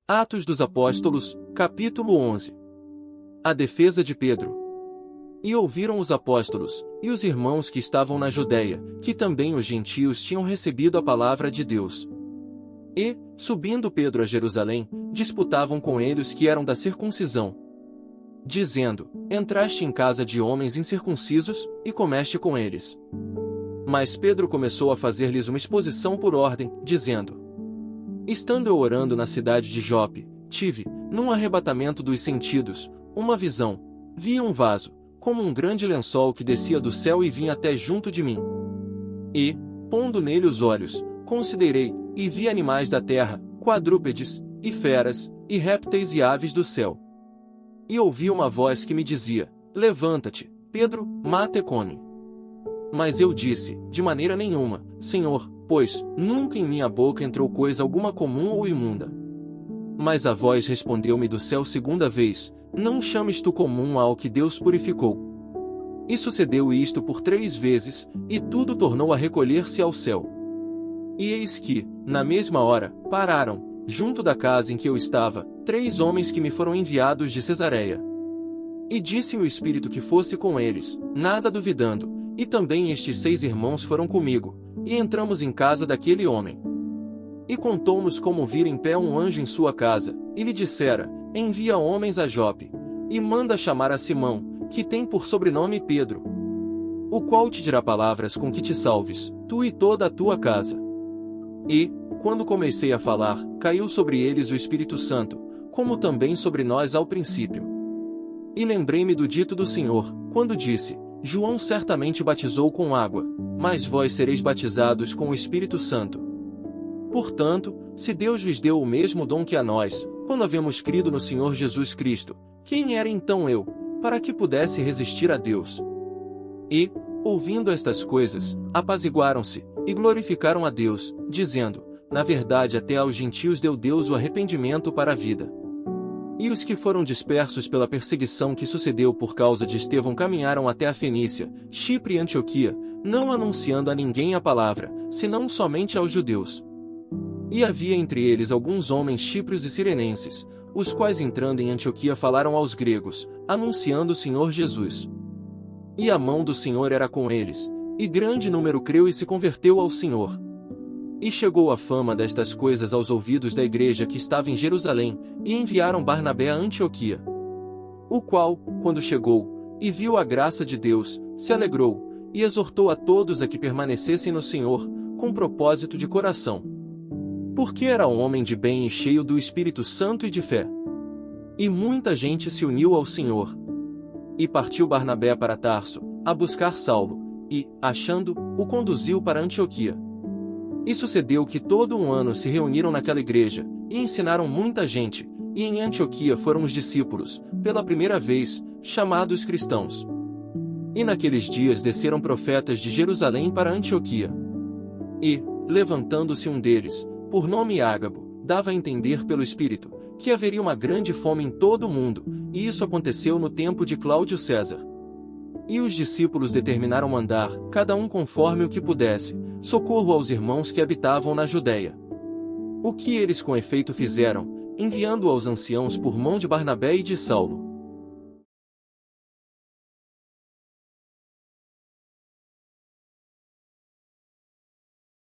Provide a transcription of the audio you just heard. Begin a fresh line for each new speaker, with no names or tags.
Atos dos Apóstolos, capítulo 11. A defesa de Pedro. E ouviram os apóstolos, e os irmãos que estavam na Judéia, que também os gentios tinham recebido a palavra de Deus. E, subindo Pedro a Jerusalém, disputavam com eles que eram da circuncisão, dizendo: Entraste em casa de homens incircuncisos, e comeste com eles. Mas Pedro começou a fazer-lhes uma exposição por ordem, dizendo: Estando eu orando na cidade de Jope, tive, num arrebatamento dos sentidos, uma visão. Vi um vaso, como um grande lençol que descia do céu e vinha até junto de mim. E, pondo nele os olhos, considerei, e vi animais da terra, quadrúpedes, e feras, e répteis e aves do céu. E ouvi uma voz que me dizia: Levanta-te, Pedro, mata e come. Mas eu disse: De maneira nenhuma, Senhor, pois nunca em minha boca entrou coisa alguma comum ou imunda. Mas a voz respondeu-me do céu segunda vez: Não chames tu comum ao que Deus purificou. E sucedeu isto por 3 vezes, e tudo tornou a recolher-se ao céu. E eis que, na mesma hora, pararam, junto da casa em que eu estava, 3 homens que me foram enviados de Cesareia. E disse-me o Espírito que fosse com eles, nada duvidando, e também estes 6 irmãos foram comigo, e entramos em casa daquele homem. E contou-nos como vira em pé um anjo em sua casa, e lhe dissera: Envia homens a Jope, e manda chamar a Simão, que tem por sobrenome Pedro, o qual te dirá palavras com que te salves, tu e toda a tua casa. E, quando comecei a falar, caiu sobre eles o Espírito Santo, como também sobre nós ao princípio. E lembrei-me do dito do Senhor, quando disse: João certamente batizou com água, mas vós sereis batizados com o Espírito Santo. Portanto, se Deus lhes deu o mesmo dom que a nós, quando havemos crido no Senhor Jesus Cristo, quem era então eu, para que pudesse resistir a Deus? E, ouvindo estas coisas, apaziguaram-se, e glorificaram a Deus, dizendo: Na verdade até aos gentios deu Deus o arrependimento para a vida. E os que foram dispersos pela perseguição que sucedeu por causa de Estevão caminharam até a Fenícia, Chipre e Antioquia, não anunciando a ninguém a palavra, senão somente aos judeus. E havia entre eles alguns homens chíprios e cirenenses, os quais entrando em Antioquia falaram aos gregos, anunciando o Senhor Jesus. E a mão do Senhor era com eles, e grande número creu e se converteu ao Senhor. E chegou a fama destas coisas aos ouvidos da igreja que estava em Jerusalém, e enviaram Barnabé a Antioquia. O qual, quando chegou, e viu a graça de Deus, se alegrou, e exortou a todos a que permanecessem no Senhor, com propósito de coração. Porque era um homem de bem e cheio do Espírito Santo e de fé. E muita gente se uniu ao Senhor. E partiu Barnabé para Tarso, a buscar Saulo, e, achando, o conduziu para Antioquia. E sucedeu que todo um ano se reuniram naquela igreja, e ensinaram muita gente, e em Antioquia foram os discípulos, pela primeira vez, chamados cristãos. E naqueles dias desceram profetas de Jerusalém para Antioquia. E, levantando-se um deles, por nome Ágabo, dava a entender pelo Espírito, que haveria uma grande fome em todo o mundo, e isso aconteceu no tempo de Cláudio César. E os discípulos determinaram mandar, cada um conforme o que pudesse, socorro aos irmãos que habitavam na Judéia. O que eles com efeito fizeram, enviando aos anciãos por mão de Barnabé e de Saulo.